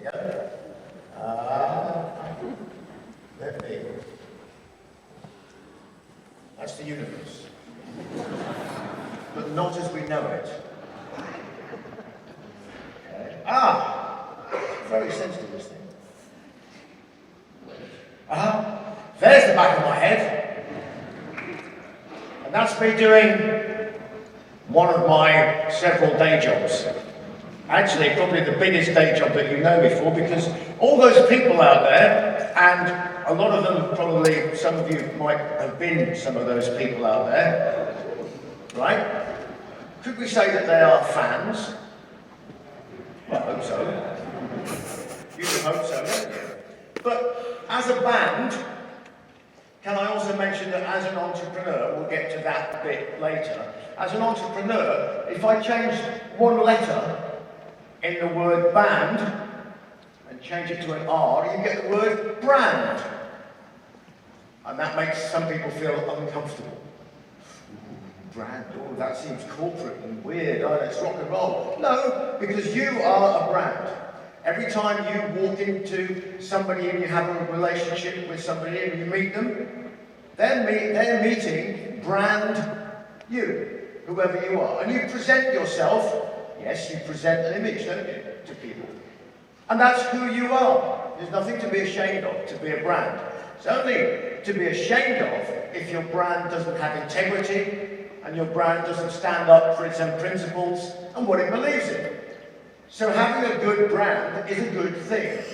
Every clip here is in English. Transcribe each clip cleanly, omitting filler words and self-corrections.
we go. Let me. That's the universe. But not as we know it. Okay. Very sensitive, this thing. There's the back of my head. And that's me doing one of my several day jobs. Actually, probably the biggest day job that you know me for, because all those people out there, and a lot of them probably, some of you might have been some of those people out there, right? Could we say that they are fans? Well, I hope so. You would hope so, don't you? But as a band, can I also mention that as an entrepreneur, we'll get to that a bit later, as an entrepreneur, if I change one letter in the word band and change it to an R, you get the word brand. And that makes some people feel uncomfortable. Brand, oh, that seems corporate and weird, oh, it's rock and roll. No, because you are a brand. Every time you walk into somebody and you have a relationship with somebody and you meet them, they're meeting brand you, whoever you are. And you present yourself, yes, you present an image, don't you, to people. And that's who you are. There's nothing to be ashamed of, to be a brand. It's only to be ashamed of if your brand doesn't have integrity and your brand doesn't stand up for its own principles and what it believes in. So having a good brand is a good thing.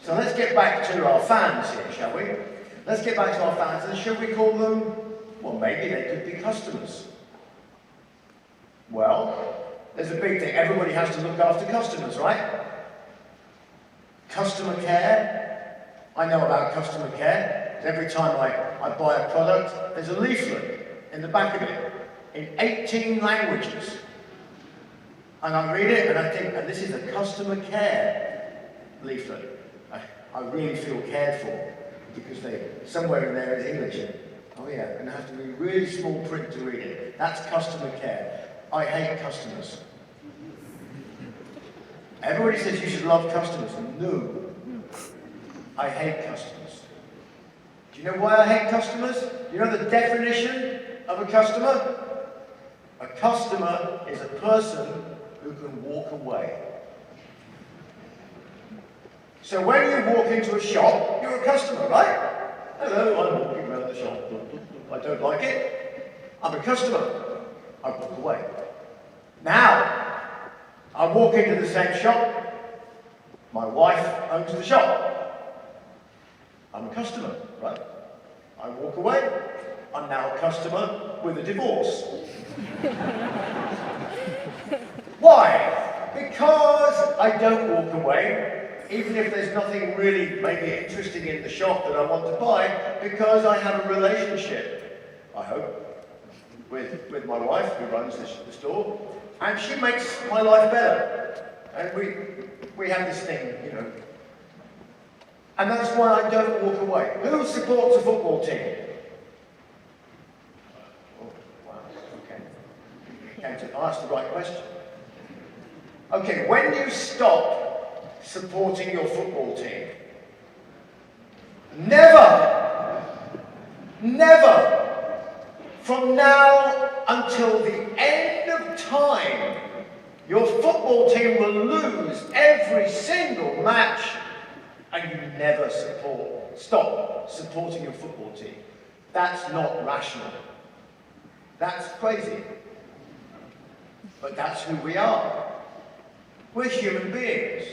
So let's get back to our fans here, shall we? Let's get back to our fans, and shall we call them, well, maybe they could be customers. Well, there's a big thing. Everybody has to look after customers, right? Customer care. I know about customer care. Every time I buy a product, there's a leaflet in the back of it in 18 languages. And I read it and I think, and this is a customer care leaflet. I really feel cared for because somewhere in there is English. Oh yeah, and it has to be really small print to read it. That's customer care. I hate customers. Everybody says you should love customers. No. I hate customers. Do you know why I hate customers? Do you know the definition of a customer? A customer is a person who can walk away. So when you walk into a shop, you're a customer, right? Hello, I'm walking around the shop. I don't like it. I'm a customer. I walk away. Now, I walk into the same shop. My wife owns the shop. I'm a customer, right? I walk away. I'm now a customer with a divorce. Why? Because I don't walk away, even if there's nothing really maybe interesting in the shop that I want to buy, because I have a relationship, I hope, with my wife who runs the store, and she makes my life better. And we have this thing, you know. And that's why I don't walk away. Who supports a football team? Oh, wow, okay. Came to ask the right question. Okay, when you stop supporting your football team, never, from now until the end of time, your football team will lose every single match, and you never stop supporting your football team. That's not rational. That's crazy. But that's who we are. We're human beings.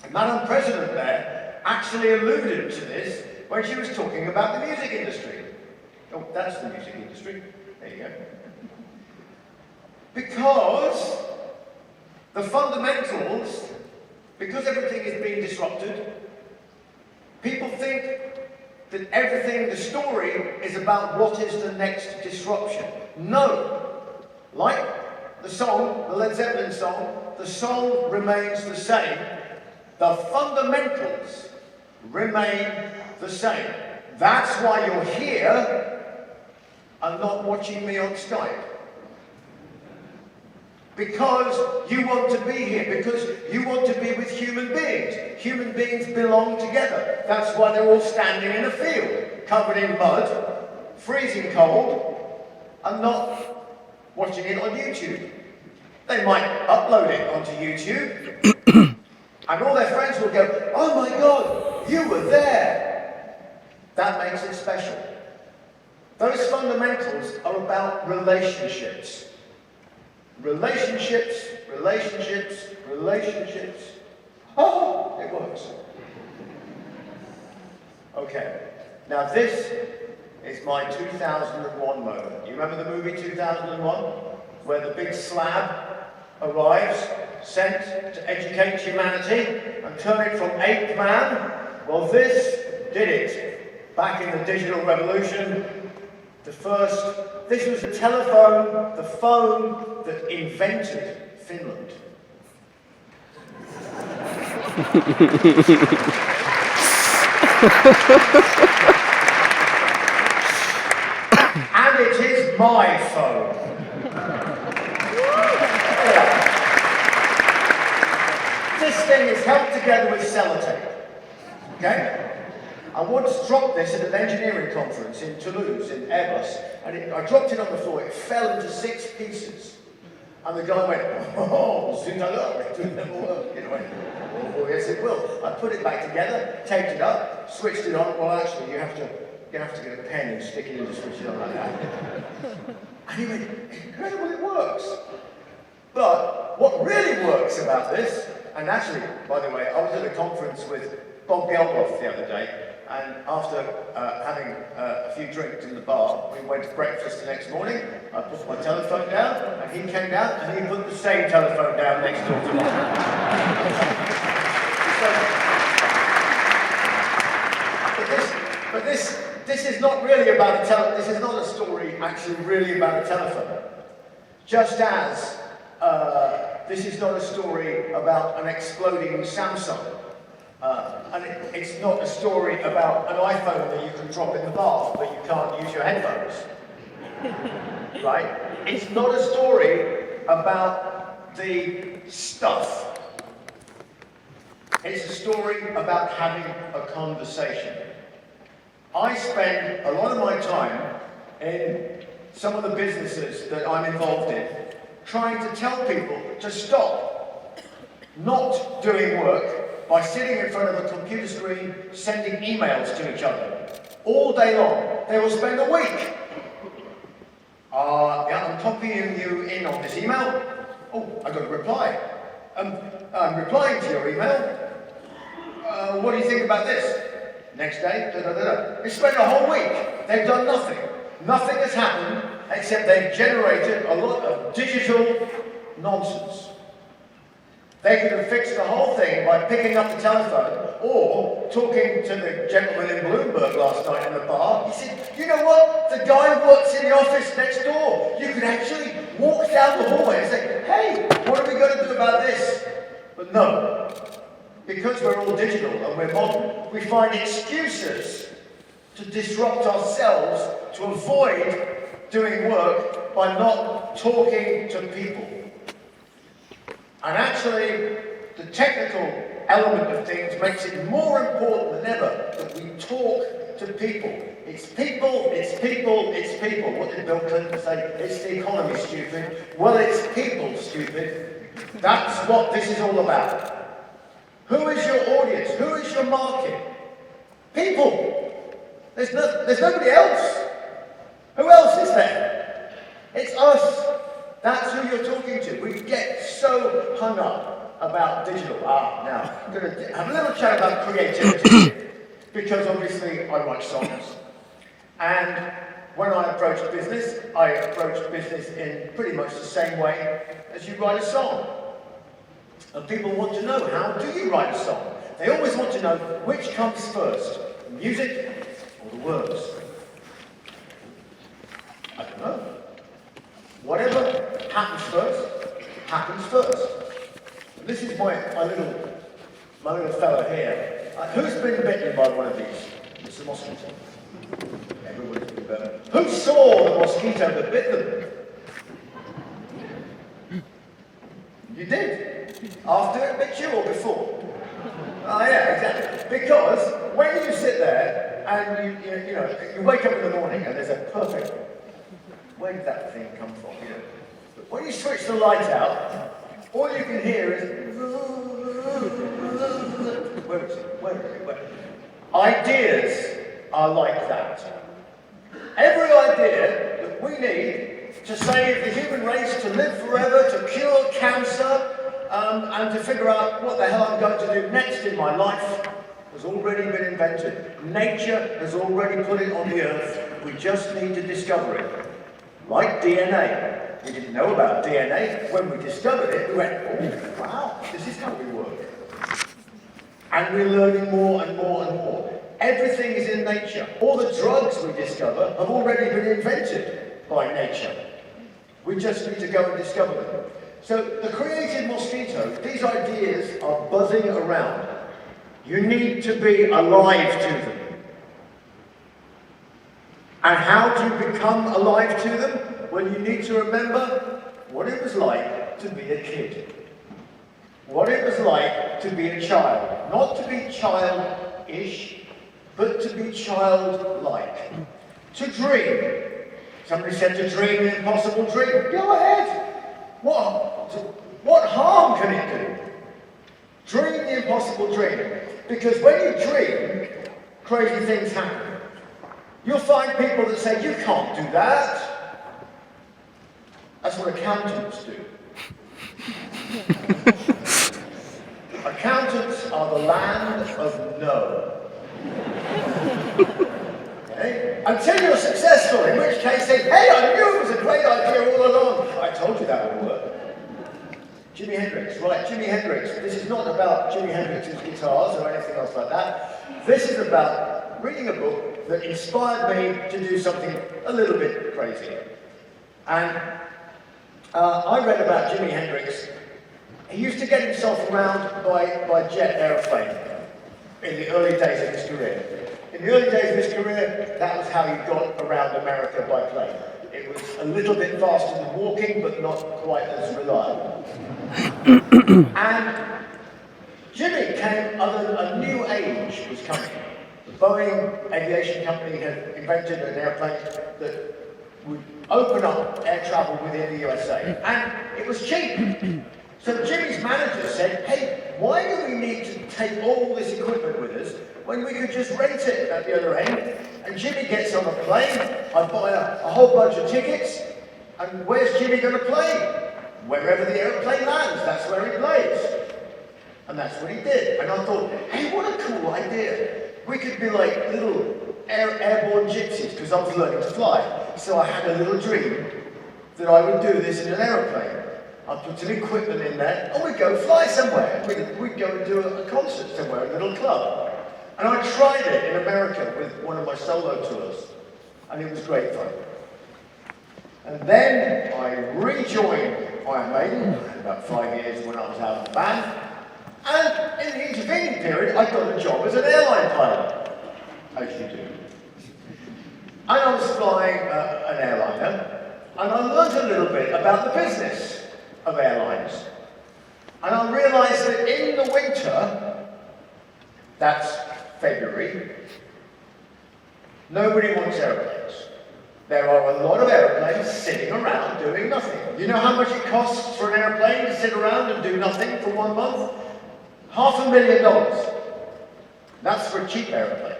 And Madam President there actually alluded to this when she was talking about the music industry. Oh, that's the music industry. There you go. Because the fundamentals, because everything is being disrupted, people think that everything, the story, is about what is the next disruption. No. Like the song, the Led Zeppelin song, the song remains the same. The fundamentals remain the same. That's why you're here and not watching me on Skype. Because you want to be here, because you want to be with human beings. Human beings belong together. That's why they're all standing in a field, covered in mud, freezing cold, and not watching it on YouTube. They might upload it onto YouTube, and all their friends will go, "Oh my God, you were there." That makes it special. Those fundamentals are about relationships. Relationships, relationships, relationships. Oh, it works. Okay, now this is my 2001 moment. You remember the movie 2001? Where the big slab arrives, sent to educate humanity and turn it from ape man? Well, this did it. Back in the digital revolution, this was the telephone, the phone that invented Finland. And it is my phone. This thing is held together with sellotape. Okay? I once dropped this at an engineering conference in Toulouse, in Airbus, and I dropped it on the floor. It fell into 6 pieces. And the guy went, "Oh, zut alors, it will never work." You know, I went, "Oh, yes it will." I put it back together, taped it up, switched it on. Well, actually, you have to get a pen and stick it in to switch it on like that. And he went, "Incredible, it works." But what really works about this, and actually, by the way, I was at a conference with Bob Geldof the other day, and after having a few drinks in the bar, we went to breakfast the next morning. I put my telephone down, and he came down, and he put the same telephone down next door to mine. But this is not really about this is not a story actually really about a telephone. Just as this is not a story about an exploding Samsung. And it's not a story about an iPhone that you can drop in the bath, but you can't use your headphones. Right? It's not a story about the stuff. It's a story about having a conversation. I spend a lot of my time in some of the businesses that I'm involved in trying to tell people to stop not doing work by sitting in front of a computer screen sending emails to each other all day long. They will spend a week. Yeah, I'm copying you in on this email. Oh, I got a reply. I'm replying to your email. What do you think about this? Next day, da da da da. They spent a whole week. They've done nothing. Nothing has happened except they've generated a lot of digital nonsense. They could have fixed the whole thing by picking up the telephone or talking to the gentleman in Bloomberg last night in the bar. He said, "You know what? The guy works in the office next door. You could actually walk down the hallway and say, 'Hey, what are we going to do about this?'" But no, because we're all digital and we're modern, we find excuses to disrupt ourselves, to avoid doing work by not talking to people. And actually, the technical element of things makes it more important than ever that we talk to people. It's people, it's people, it's people. What did Bill Clinton say? It's the economy, stupid. Well, it's people, stupid. That's what this is all about. Who is your audience? Who is your market? People. There's nobody else. Who else is there? It's us. That's who you're talking to. We get so hung up about digital. Now, I'm going to have a little chat about creativity, because obviously I write songs. And when I approach business in pretty much the same way as you write a song. And people want to know, how do you write a song? They always want to know which comes first, the music or the words. I don't know. Whatever happens first, happens first. This is my little fella here. Who's been bitten by one of these? It's a mosquito. Everybody's been bitten. Who saw the mosquito that bit them? did? After it bit you or before? Oh yeah, exactly. Because when you sit there and you wake up in the morning and there's a perfect, where did that thing come from? You know? When you switch the light out, all you can hear is, where is it? Where is it? Where? Ideas are like that. Every idea that we need to save the human race, to live forever, to cure cancer, and to figure out what the hell I'm going to do next in my life has already been invented. Nature has already put it on the earth. We just need to discover it. Like DNA. We didn't know about DNA. When we discovered it, we went, oh, wow, this is how we work. And we're learning more and more and more. Everything is in nature. All the drugs we discover have already been invented by nature. We just need to go and discover them. So the creative mosquito, these ideas are buzzing around. You need to be alive to them. And how do you become alive to them? Well, you need to remember what it was like to be a kid. What it was like to be a child. Not to be childish, but to be childlike. To dream. Somebody said to dream the impossible dream. Go ahead. What harm can it do? Dream the impossible dream. Because when you dream, crazy things happen. You'll find people that say, you can't do that. That's what accountants do. Accountants are the land of no. Okay? Until you're successful, in which case they say, hey, I knew it was a great idea all along. I told you that would work. Jimi Hendrix, right, Jimi Hendrix. This is not about Jimi Hendrix's guitars or anything else like that. This is about reading a book that inspired me to do something a little bit crazy. And I read about Jimi Hendrix. He used to get himself around by jet aeroplane in the early days of his career. In the early days of his career, that was how he got around America by plane. It was a little bit faster than walking, but not quite as reliable. And Jimmy came, a new age was coming. The Boeing aviation company had invented an airplane that would open up air travel within the USA. And it was cheap. So Jimmy's manager said, hey, why do we need to take all this equipment with us when we could just rent it at the other end? And Jimmy gets on a plane, I buy a whole bunch of tickets, and where's Jimmy going to play? Wherever the airplane lands, that's where he plays. And that's what he did. And I thought, hey, what a cool idea. We could be like little airborne gypsies, because I was learning to fly. So I had a little dream that I would do this in an aeroplane. I'd put some equipment in there, and we'd go fly somewhere. We'd go and do a concert somewhere, a little club. And I tried it in America with one of my solo tours, and it was great fun. And then I rejoined Iron Maiden, about 5 years when I was out of the band, and in the intervening period, I got a job as an airline pilot, as you do. And I was flying an airliner, and I learned a little bit about the business of airlines. And I realized that in the winter, that's February, nobody wants airplanes. There are a lot of airplanes sitting around doing nothing. You know how much it costs for an airplane to sit around and do nothing for 1 month? $500,000. That's for a cheap airplane.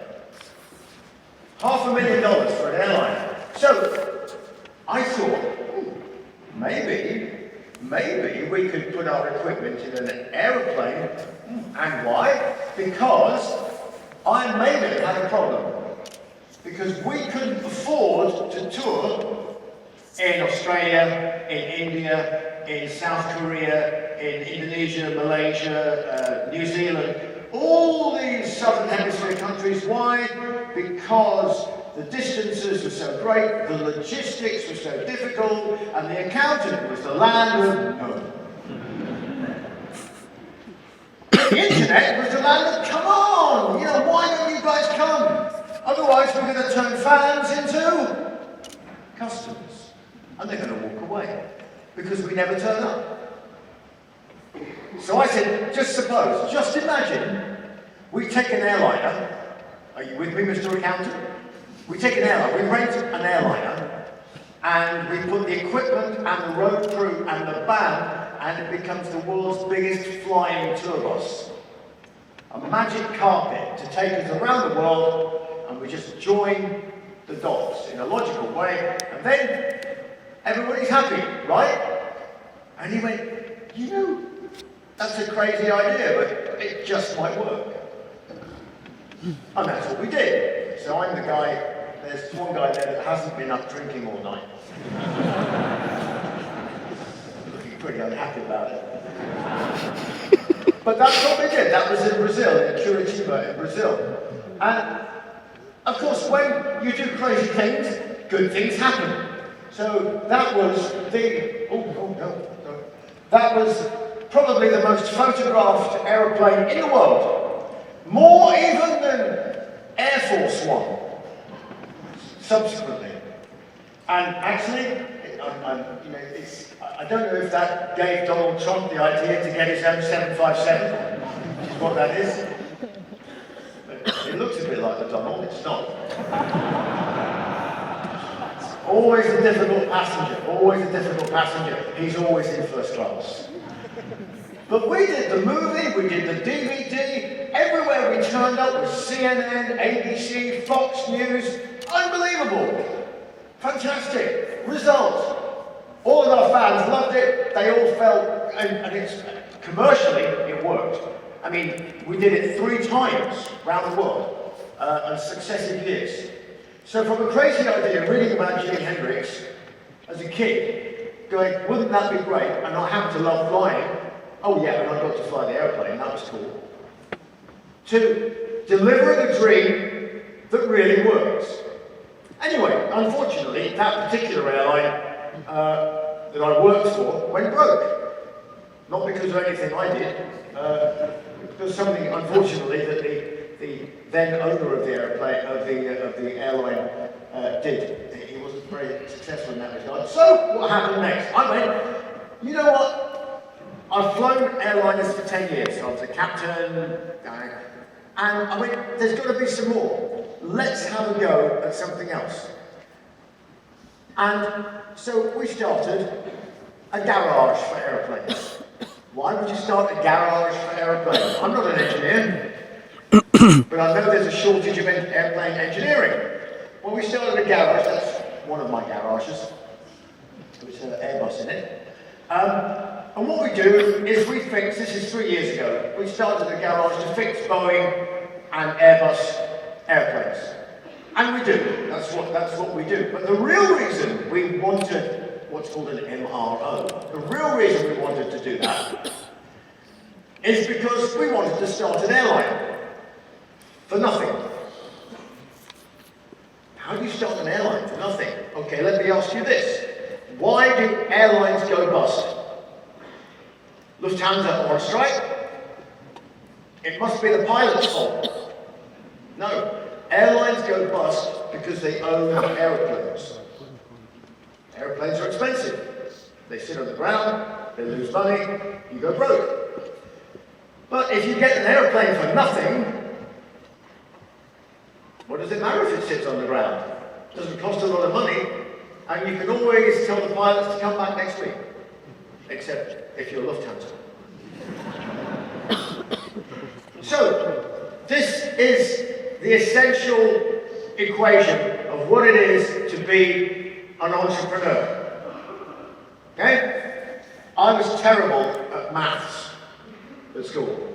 $500,000 for an airline. So I thought, maybe we could put our equipment in an airplane. And why? Because Iron Maiden had a problem. Because we couldn't afford to tour in Australia, in India, in South Korea, in Indonesia, Malaysia, New Zealand, all these southern hemisphere countries. Why? Because the distances were so great, the logistics were so difficult, and the accountant was the land of no. The internet was the land of come on, why don't you guys come? Otherwise we're going to turn fans into customers. And they're going to walk away. Because we never turn up. So I said, just suppose, just imagine, we take an airliner. Are you with me, Mr. Accountant? We take an airliner, we rent an airliner, and we put the equipment and the road crew and the band, and it becomes the world's biggest flying tour bus. A magic carpet to take us around the world, and we just join the dots in a logical way, and then everybody's happy, right? And he went, you know, that's a crazy idea, but it just might work. And that's what we did. So I'm the guy, there's one guy there that hasn't been up drinking all night. Looking pretty unhappy about it. But that's what we did. That was in Brazil, in Curitiba in Brazil. And of course, when you do crazy things, good things happen. So that was that was probably the most photographed aeroplane in the world. More even than Air Force One, subsequently. And actually, I don't know if that gave Donald Trump the idea to get his own 757, which is what that is. But it looks a bit like the Donald, it's not. Always a difficult passenger, always a difficult passenger. He's always in first class. But we did the movie, we did the DVD, everywhere we turned up was CNN, ABC, Fox News. Unbelievable. Fantastic. Result. All of our fans loved it, they all felt, and it's, commercially, it worked. I mean, we did it 3 times around the world, in successive years. So from a crazy idea, reading about Jimi Hendrix as a kid, going, wouldn't that be great? And I happen to love flying. Oh yeah, and I got to fly the airplane, that was cool. To delivering a dream that really works. Anyway, unfortunately, that particular airline that I worked for went broke. Not because of anything I did, because something, unfortunately, that the then owner of the airplane, of the airline, did. He wasn't very successful in that regard. So, what happened next? I went, you know what? I've flown airliners for 10 years. I was a captain, and I went, there's got to be some more. Let's have a go at something else. And so we started a garage for airplanes. Why would you start a garage for airplanes? I'm not an engineer, but I know there's a shortage of airplane engineering. Well, we started a garage, that's one of my garages, with an Airbus in it. And what we do is we fix, this is 3 years ago, we started a garage to fix Boeing and Airbus airplanes. And we do, that's what we do. But the real reason we wanted what's called an MRO, the real reason we wanted to do that is because we wanted to start an airline for nothing. How do you start an airline for nothing? Okay, let me ask you this. Why do airlines go bust? Lufthansa on strike? It must be the pilot's fault. No, airlines go bust because they own aeroplanes. Airplanes are expensive. They sit on the ground, they lose money, you go broke. But if you get an airplane for nothing, what does it matter if it sits on the ground? It doesn't cost a lot of money, and you can always tell the pilots to come back next week. Except if you're Lufthansa. So, this is the essential equation of what it is to be an entrepreneur. Okay? I was terrible at maths at school.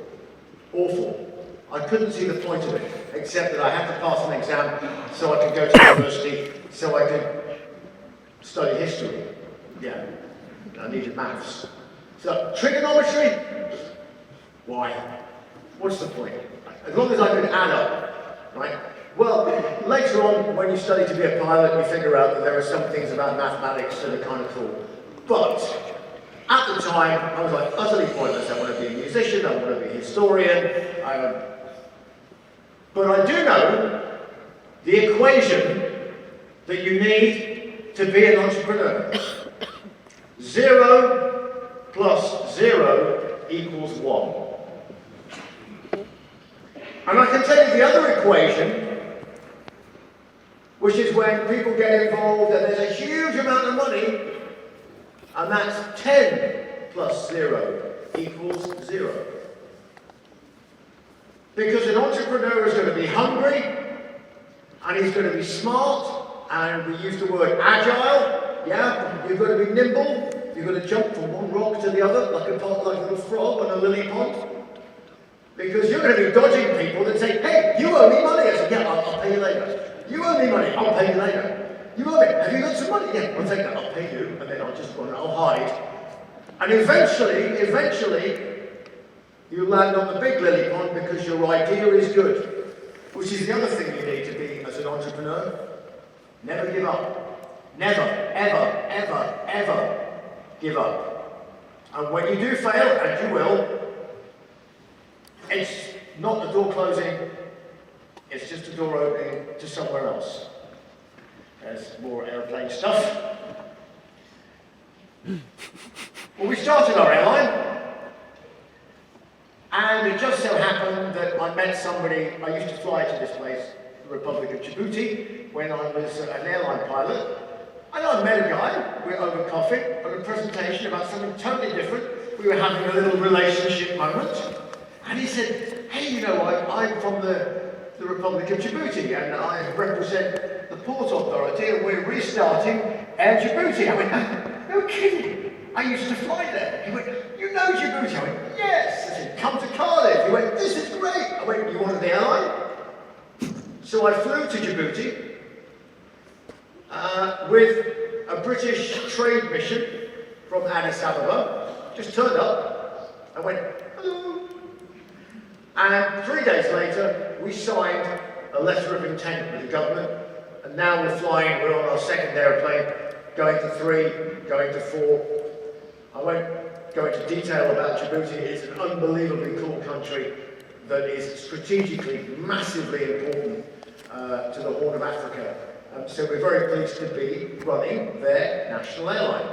Awful. I couldn't see the point of it, except that I had to pass an exam so I could go to university, so I could study history. Yeah, I needed maths. So, trigonometry? Why? What's the point? As long as I can add up, right? Well, later on, when you study to be a pilot, you figure out that there are some things about mathematics that are kind of cool. But, at the time, I was like utterly pointless. I want to be a musician, I want to be a historian. But I do know the equation that you need to be an entrepreneur. 0 plus 0 equals 1. And I can tell you the other equation, which is when people get involved and there's a huge amount of money, and that's 10 plus 0 equals 0. Because an entrepreneur is going to be hungry, and he's going to be smart, and we use the word agile, yeah? You've got to be nimble, you've got to jump from one rock to the other, like a little frog on a lily pond. Because you're going to be dodging people that say, hey, you owe me money. I said, yeah, I'll pay you later. You owe me money, I'll pay you later. You owe me, have you got some money? Yeah, I'll take that, I'll pay you, and then I'll just run, I'll hide. And eventually, you land on the big lily pond because your idea is good. Which is the other thing you need to be as an entrepreneur. Never give up. Never, ever, ever, ever give up. And when you do fail, and you will, it's not the door closing, it's just a door opening to somewhere else. There's more airplane stuff. Well, we started our airline, and it just so happened that I met somebody. I used to fly to this place, the Republic of Djibouti, when I was an airline pilot. And I met a guy, we were over coffee, on a presentation about something totally different. We were having a little relationship moment. And he said, hey, you know, I'm from the Republic of Djibouti, and I represent the Port Authority, and we're restarting Air Djibouti. I went, no kidding. I used to fly there. He went, you know Djibouti? I went, yes. I said, come to Cardiff. He went, this is great. I went, you wanted the airline? So I flew to Djibouti with a British trade mission from Addis Ababa. Just turned up. I went, hello. And 3 days later, we signed a letter of intent with the government. And now we're flying, we're on our second airplane, going to 3, going to 4. I won't go into detail about Djibouti. It's an unbelievably cool country that is strategically massively important to the Horn of Africa. So we're very pleased to be running their national airline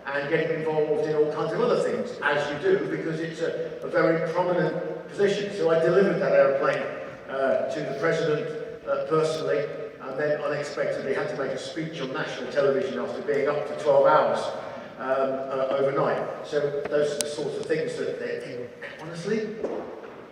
and getting involved in all kinds of other things, as you do, because it's a very prominent position. So I delivered that airplane to the President personally, and then unexpectedly had to make a speech on national television after being up for 12 hours. Overnight. So those are the sorts of things that, honestly,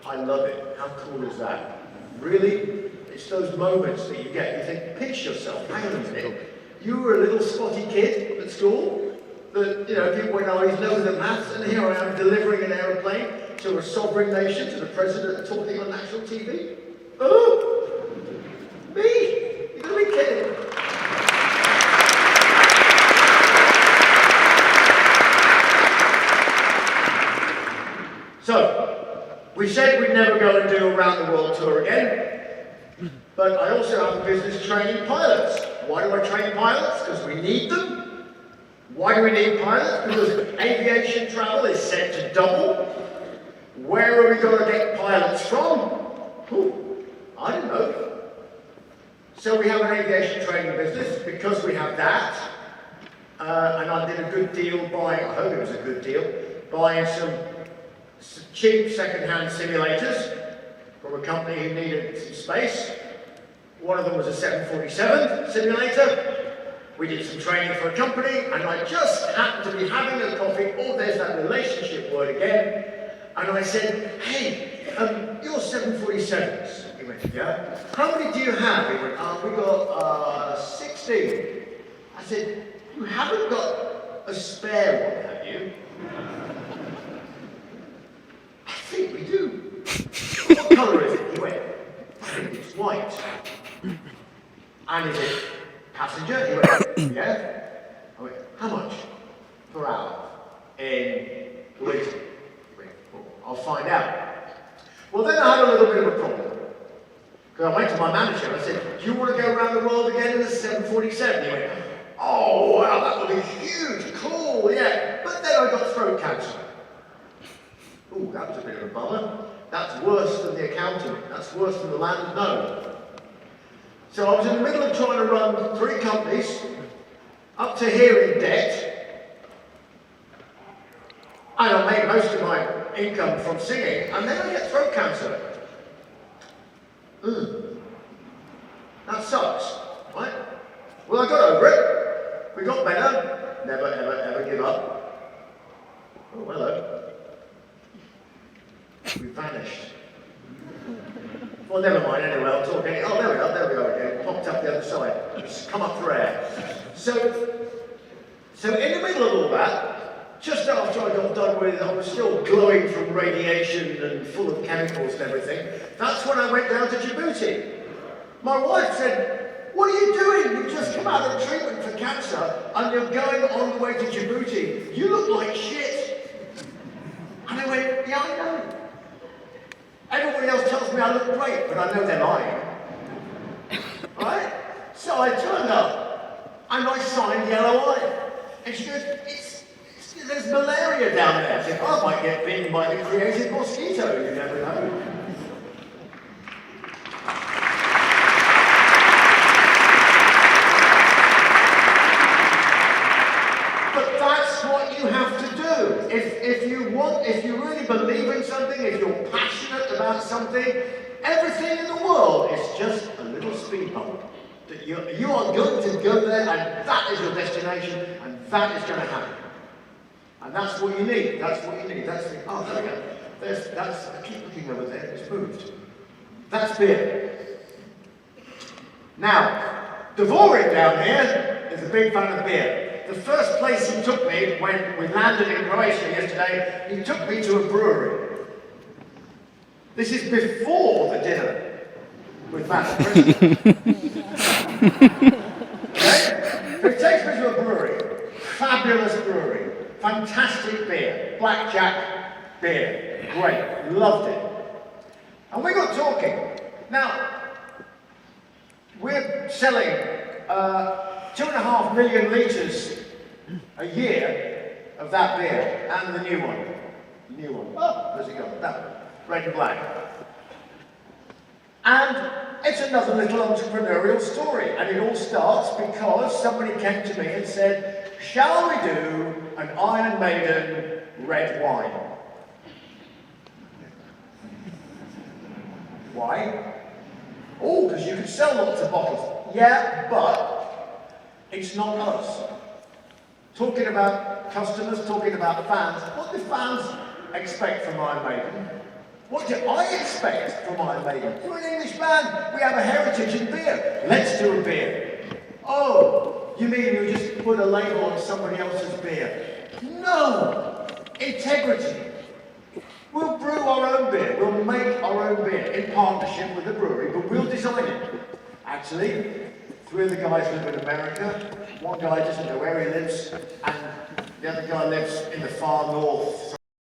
I love it. How cool is that? Really, it's those moments that you get. You think, pinch yourself, hang on a minute. You were a little spotty kid at school that, you know, people went, oh, he's lower than maths, and here I am delivering an aeroplane to a sovereign nation, to the president talking on national TV. Oh, me? You gotta be kidding. So, we said we'd never go and do a round-the-world tour again, but I also have a business training pilots. Why do I train pilots? Because we need them. Why do we need pilots? Because aviation travel is set to double. Where are we going to get pilots from? Ooh, I don't know. So we have an aviation training business because we have that. And I did a good deal buying, I hope it was a good deal, buying some cheap second-hand simulators from a company who needed some space. One of them was a 747 simulator. We did some training for a company, and I just happened to be having a coffee. Oh, there's that relationship word again. And I said, hey, your 747s. He went, yeah. How many do you have? He went, we got 16. I said, you haven't got a spare one, have you? I think we do. What colour is it? He went, I think it's white. And is it passenger? He went, yeah. I went, how much per hour in Luton? He went, well, I'll find out. Well, then I had a little bit of a problem. Because I went to my manager and I said, do you want to go around the world again in a 747? He went, oh, wow, that would be huge, cool, yeah. But then I got throat cancer. Ooh, that was a bit of a bummer. That's worse than the accountant. That's worse than the land known. So I was in the middle of trying to run 3 companies, up to here in debt, and I made most of my income from singing, and then I get throat cancer. That sucks, right? Well, I got over it. We got better. Never, ever, ever give up. Oh, hello. We vanished. Well, never mind, anyway, I'll talk again. Oh, there we go again. Popped up the other side. Just come up for air. So in the middle of all that, just after I got done with it, I was still glowing from radiation and full of chemicals and everything. That's when I went down to Djibouti. My wife said, "What are you doing? You've just come out of treatment for cancer and you're going on the way to Djibouti. You look like shit." And I went, "Yeah, I know. Everybody else tells me I look great, but I know they're lying." Right? So I turned up and I signed yellow eye. And she goes, there's malaria down there. I said, I might get bitten by the creative mosquito, you never know. But that's what you have to do. If you really believe in something, if you're passionate about something, everything in the world is just a little speed bump. That you are going to go there, and that is your destination, and that is going to happen. And that's what you need. That's what you need. That's the, oh, there we go. I keep looking over there. It's moved. That's beer. Now, Dvorak down here is a big fan of beer. The first place he took me when we landed in Croatia yesterday, he took me to a brewery. This is before the dinner with Matt and okay? So he takes me to a brewery, fabulous brewery, fantastic beer, blackjack beer, great, loved it. And we got talking. Now, we're selling 2.5 million litres a year of that beer, and the new one. New one. Oh, where's it gone? That one. Red and black. And it's another little entrepreneurial story, and it all starts because somebody came to me and said, shall we do an Iron Maiden red wine? Why? Oh, because you can sell lots of bottles. Yeah, but it's not us. Talking about customers, talking about fans. What do fans expect from Iron Maiden? What do I expect from Iron Maiden? We're an English band. We have a heritage in beer. Let's do a beer. Oh, you mean you just put a label on somebody else's beer? No! Integrity. We'll brew our own beer. We'll make our own beer in partnership with the brewery, but we'll design it. Actually, 3 of the guys live in America. One guy doesn't know where he lives, and the other guy lives in the far north